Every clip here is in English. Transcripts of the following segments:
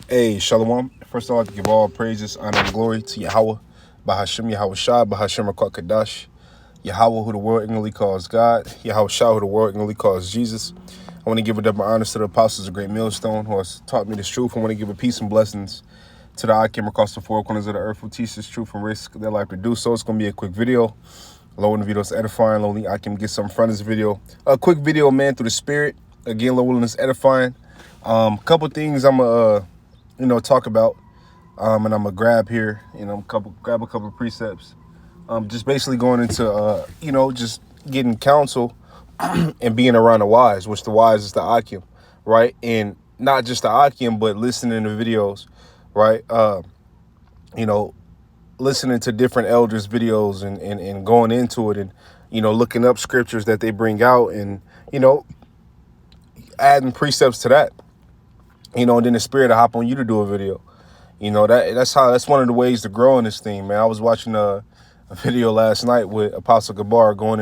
Hey, Shalom. First of all, I'd like to give all praises, honor, and glory to Yahweh, Bahashim Yahweh Shah, Bahashim Rakot Kadash, Yahweh, who the world ignorantly calls God, Yahweh Shah, who the world ignorantly calls Jesus. I want to give a double honors to the apostles of Great Millstone, who has taught me this truth. I want to give a peace and blessings to the I came across the four corners of the earth who teach this truth and risk their life to do so. It's going to be a quick video. Low in the video is edifying. Lonely, I can get something from this video. A quick video, man, through the spirit. Again, low willingness edifying. Couple things I'm going to talk about, and I'm gonna grab here, grab a couple precepts. Just basically going into, just getting counsel and being around the wise, which the wise is the Akim, right? And not just the Akim, but listening to videos, right? Listening to different elders' videos and going into it and, looking up scriptures that they bring out and, adding precepts to that, and then the spirit will hop on you to do a video. That's one of the ways to grow in this thing, man. I was watching a video last night with Apostle Gabar going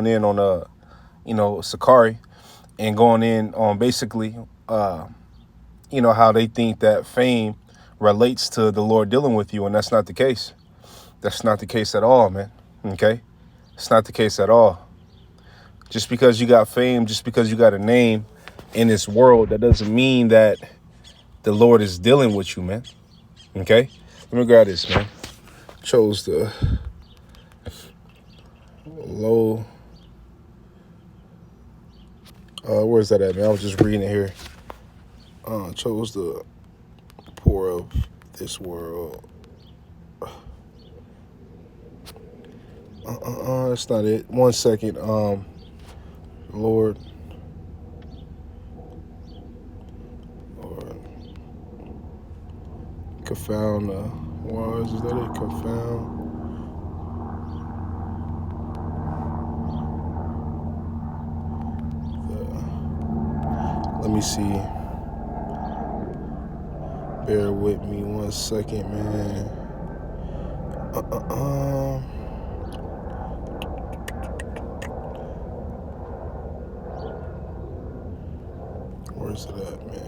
in on Sakari and going in on basically how they think that fame relates to the Lord dealing with you, and that's not the case. That's not the case at all, man. Okay? It's not the case at all. Just because you got fame, just because you got a name in this world, that doesn't mean that the Lord is dealing with you, man. Okay? Let me grab this, man. Chose the low. Where's that at, man? I was just reading it here. Chose the poor of this world. That's not it. 1 second. Lord. Confound the wise. Is that it? Confound. Let me see. Bear with me 1 second, man. Where's it at, man?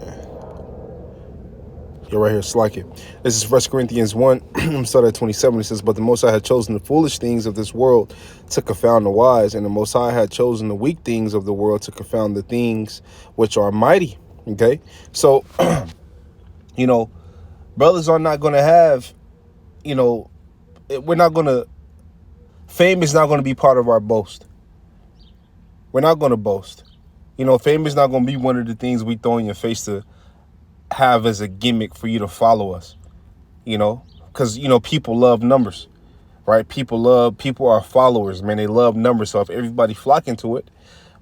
You're right here, Slack it. This is 1 Corinthians 1. I'm starting at 27. It says, but the Most High had chosen the foolish things of this world to confound the wise, and the Most High had chosen the weak things of the world to confound the things which are mighty. Okay? So, brothers are not going to have, we're not going to, fame is not going to be part of our boast. We're not going to boast. Fame is not going to be one of the things we throw in your face to have as a gimmick for you to follow us, because, people love numbers, right? People are followers, man. They love numbers. So if everybody flocking to it,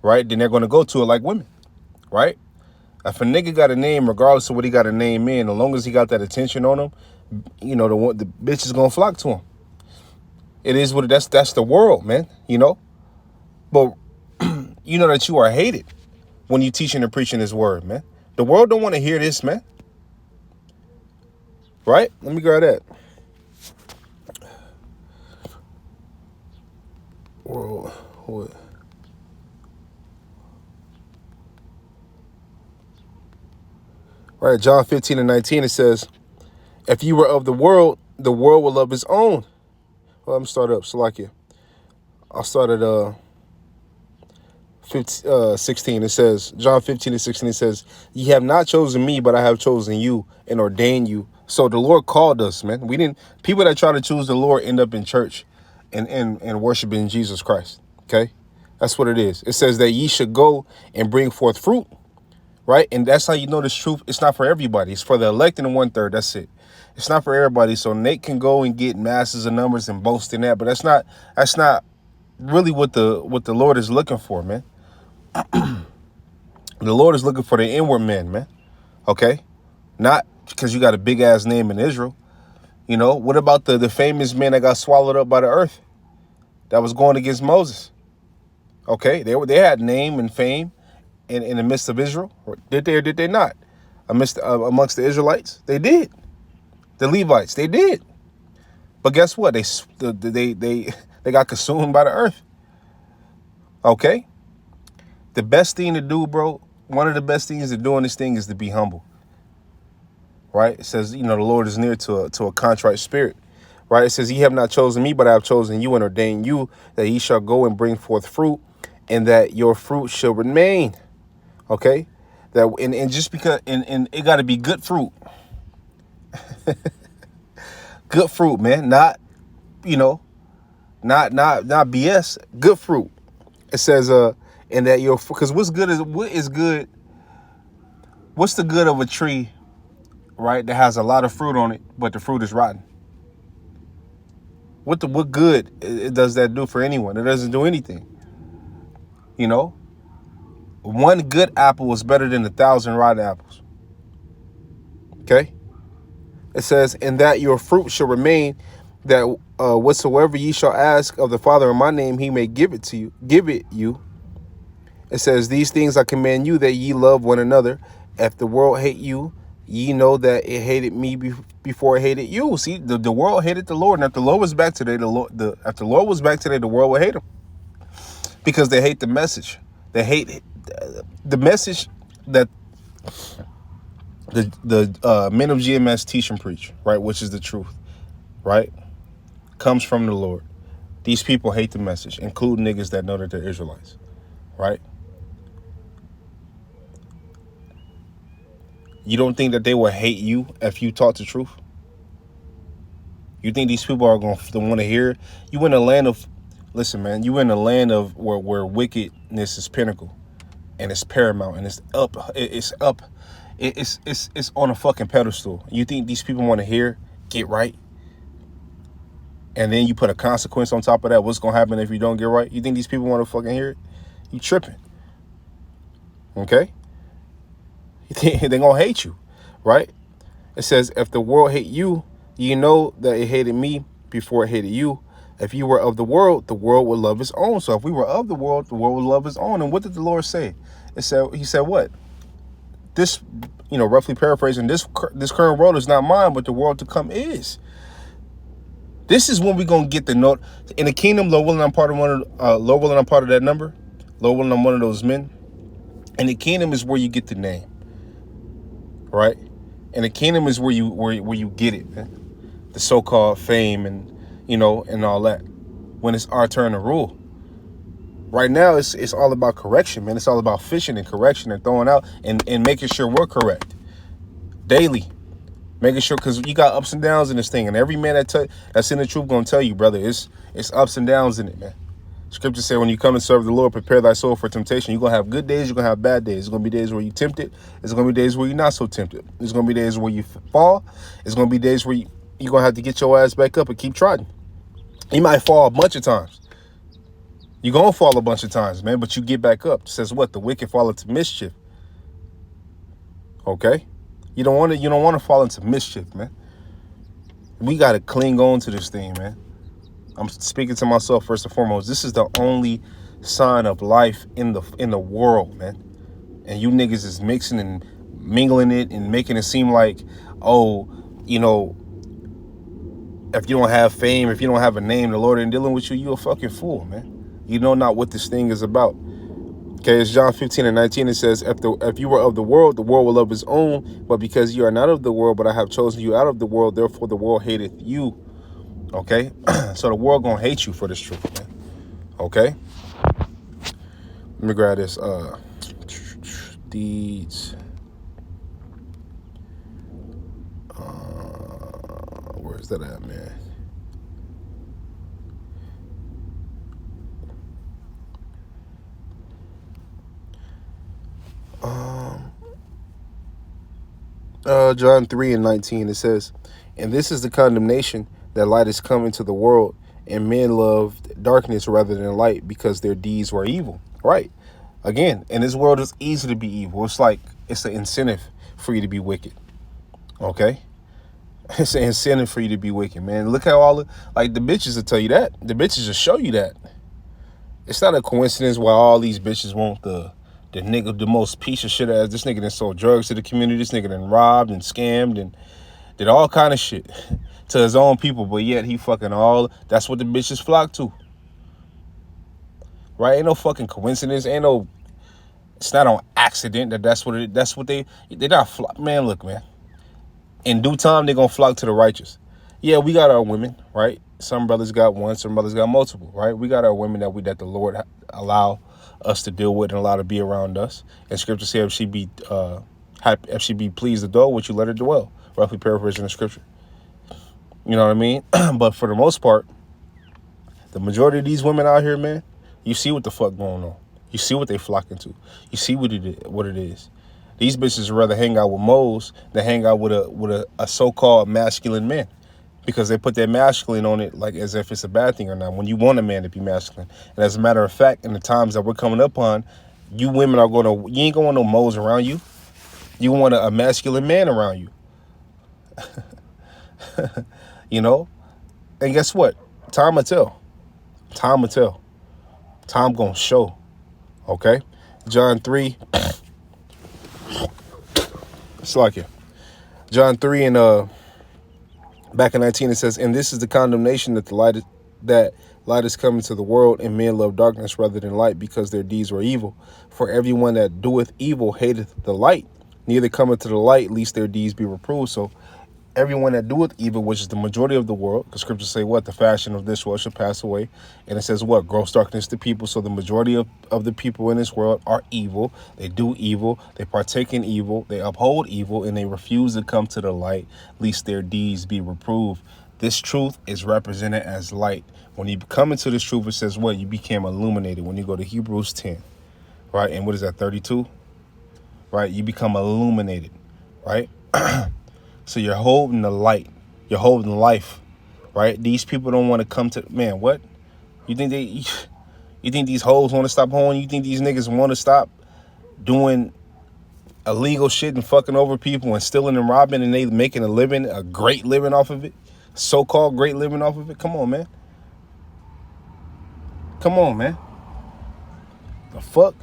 right, then they're going to go to it like women, right? If a nigga got a name, regardless of what he got a name in, as long as he got that attention on him, the bitch is going to flock to him. It is what that's the world, man, but you know that you are hated when you teaching and preaching this word, man. The world don't want to hear this, man. Right? Let me grab that. World, what? Right, John 15:19, it says, if you were of the world will love his own. Well, let me start up, Salakia. I'll start at 16. It says, John 15:16, it says, ye have not chosen me, but I have chosen you and ordained you. So the Lord called us, man. People that try to choose the Lord end up in church and worshiping Jesus Christ. Okay? That's what it is. It says that ye should go and bring forth fruit, right? And that's how you know this truth. It's not for everybody. It's for the elect and the 1/3. That's it. It's not for everybody. So Nate can go and get masses of numbers and boast in that, but that's not really what the Lord is looking for, man. The Lord is looking for the inward man, man. Okay? Not because you got a big ass name in Israel. What about the famous man that got swallowed up by the earth that was going against Moses? Okay, they had name and fame in the midst of Israel. Did they or did they not? Amongst the Israelites, they did. The Levites, they did. But guess what? They got consumed by the earth. Okay? The best thing to do, bro, one of the best things to do in this thing is to be humble. right? It says, the Lord is near to a contrite spirit, right? It says, ye have not chosen me, but I have chosen you and ordained you that ye shall go and bring forth fruit, and that your fruit shall remain. Okay, that and just because and it got to be good fruit, good fruit, man. Not not BS. Good fruit. It says and that your, because what is good. What's the good of a tree, right, that has a lot of fruit on it, but the fruit is rotten? What good it does that do for anyone? It doesn't do anything. One good apple is better than 1,000 rotten apples. Okay. It says, and that your fruit shall remain, that whatsoever ye shall ask of the Father in my name, he may give it you. It says, these things I command you, that ye love one another. If the world hate you, ye know that it hated me before it hated you. See, the world hated the Lord, and if the Lord was back today, if the Lord was back today, the world would hate him, because they hate the message. They hate the message that the men of GMS teach and preach, right, which is the truth, right, comes from the Lord. These people hate the message, including niggas that know that they're Israelites, right? You don't think that they will hate you if you taught the truth? You think these people are going to want to hear it? You in a land of, listen, man, you in a land of where wickedness is pinnacle, and it's paramount, and it's up. It's on a fucking pedestal. You think these people want to hear get right? And then you put a consequence on top of that. What's going to happen if you don't get right? You think these people want to fucking hear it? You tripping. Okay? They're going to hate you, right? It says, if the world hate you, you know that it hated me before it hated you. If you were of the world would love its own. So if we were of the world would love its own. And what did the Lord say? He said what? This, roughly paraphrasing, this current world is not mine, but the world to come is. This is when we're gonna get the note in the kingdom. Lord willing, I'm part of that number. Lord willing, I'm one of those men. And the kingdom is where you get the name, right? And the kingdom is where you get it, man. The so-called fame and and all that. When it's our turn to rule. Right now, it's all about correction, man. It's all about fishing and correction and throwing out and making sure we're correct daily. Making sure, because you got ups and downs in this thing, and every man that's in the truth gonna tell you, brother, it's ups and downs in it, man. Scripture said, when you come to serve the Lord, prepare thy soul for temptation. You're gonna have good days, you're gonna have bad days. There's gonna be days where you're tempted. There's gonna be days where you're not so tempted. There's gonna be days where you fall. There's gonna be days where you're gonna have to get your ass back up and keep trotting. You might fall a bunch of times. You're gonna fall a bunch of times, man, but you get back up. It says what? The wicked fall into mischief. Okay? You don't want to fall into mischief, man. We got to cling on to this thing, man. I'm speaking to myself first and foremost. This is the only sign of life in the world, man. And you niggas is mixing and mingling it and making it seem like, oh, if you don't have fame, if you don't have a name, the Lord ain't dealing with you, you a fucking fool, man. You know not what this thing is about. Okay, it's John 15:19. It says, if you were of the world will love his own. But because you are not of the world, but I have chosen you out of the world, therefore the world hateth you. Okay? So the world gonna hate you for this truth, man. Okay? Let me grab this. Deeds. Where's that at, man? John 3:19, it says, and this is the condemnation, that light is come into the world, and men loved darkness rather than light, because their deeds were evil. Right? Again, in this world, it's easy to be evil. It's like, it's an incentive for you to be wicked. Okay? It's an incentive for you to be wicked, man. Look how the bitches will tell you that. The bitches will show you that. It's not a coincidence why all these bitches want the nigga, the most piece of shit ass. This nigga done sold drugs to the community. This nigga done robbed and scammed and did all kind of shit to his own people. But yet he fucking that's what the bitches flock to. Right? Ain't no fucking coincidence. It's not on accident that's what they're not man, look, man. In due time, they're going to flock to the righteous. Yeah, we got our women, right? Some brothers got one, some brothers got multiple, right? We got our women that the Lord allow us to deal with and allow to be around us. And scripture says if she be happy, if she be pleased to dwell with you, let her dwell. Roughly paraphrasing the scripture. You know what I mean? But for the most part, the majority of these women out here, man, you see what the fuck going on. You see what they flocking to. You see what it is. These bitches would rather hang out with moles than hang out with a so-called masculine man, because they put their masculine on it like as if it's a bad thing or not, when you want a man to be masculine. And as a matter of fact, in the times that we're coming up on, you women are you ain't gonna want no moles around you. You want a masculine man around you. You know? And guess what? Time will tell. Time will tell. Time gonna show. Okay? John 3. It's like it. John 3 and back in 19 it says, and this is the condemnation that light is coming to the world, and men love darkness rather than light, because their deeds were evil. For everyone that doeth evil hateth the light, neither cometh to the light, lest their deeds be reproved. So everyone that doeth evil, which is the majority of the world, because scriptures say what? The fashion of this world shall pass away. And it says what? Gross darkness to people. So the majority of the people in this world are evil. They do evil. They partake in evil. They uphold evil. And they refuse to come to the light, lest their deeds be reproved. This truth is represented as light. When you come into this truth, it says what? You became illuminated. When you go to Hebrews 10, right? And what is that, 32? Right? You become illuminated, right? So you're holding the light. You're holding life, right? These people don't want to come to, man, what? You think these hoes want to stop hoeing? You think these niggas want to stop doing illegal shit and fucking over people and stealing and robbing, and they making a great living off of it? So-called great living off of it? Come on, man. Come on, man. The fuck?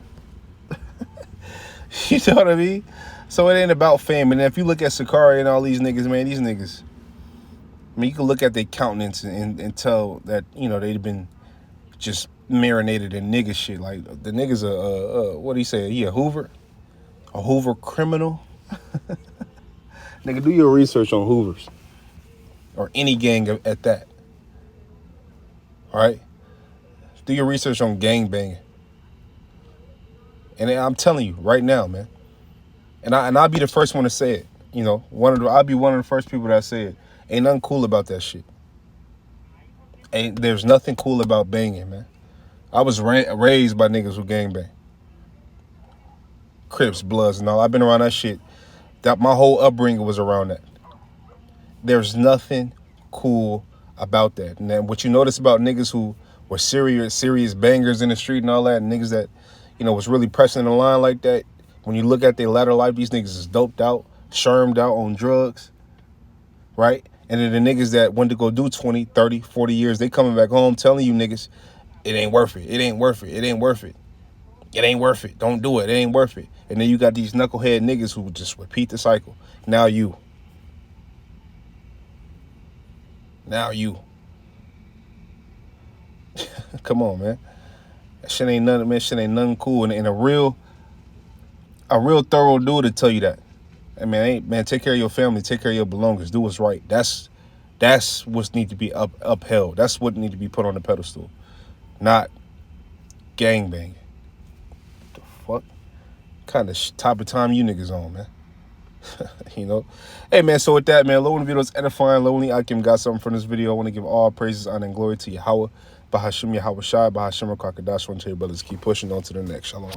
You know what I mean? So it ain't about fame. And if you look at Sakari and all these niggas, man, these niggas, I mean, you can look at their countenance and tell that, you know, they've been just marinated in nigga shit. Like, the nigga's what do you say? He a Hoover? A Hoover criminal? Nigga, do your research on Hoovers. Or any gang at that. All right? Do your research on gang banging. And I'm telling you right now, man. And I'll be the first one to say it. You know, I'll be one of the first people that say it. Ain't nothing cool about that shit. There's nothing cool about banging, man. I was raised by niggas who gang bang. Crips, Bloods, and all. I've been around that shit. My whole upbringing was around that. There's nothing cool about that. And then what you notice about niggas who were serious bangers in the street and all that, and niggas that, you know, was really pressing the line like that, when you look at their latter life, these niggas is doped out, shermed out on drugs, right? And then the niggas that went to go do 20, 30, 40 years, they coming back home telling you niggas, it ain't worth it, it ain't worth it, it ain't worth it, it ain't worth it, don't do it, it ain't worth it. And then you got these knucklehead niggas who just repeat the cycle. Now you. Come on, man. That shit ain't nothing, man. Shit ain't nothing cool. And a real thorough dude to tell you that. I mean, man, take care of your family, take care of your belongings, do what's right. That's what needs to be upheld. That's what needs to be put on the pedestal, not gangbanging. The fuck kind of type of time you niggas on, man? You know. Hey, man. So with that, man, Lord, video is edifying. Lonely Akim got something from this video. I want to give all praises, honor, and glory to Yahweh, Bahashim Yahweh Shai, Bahashim Kwakadash. I want to tell you brothers, keep pushing on to the next. Shalom.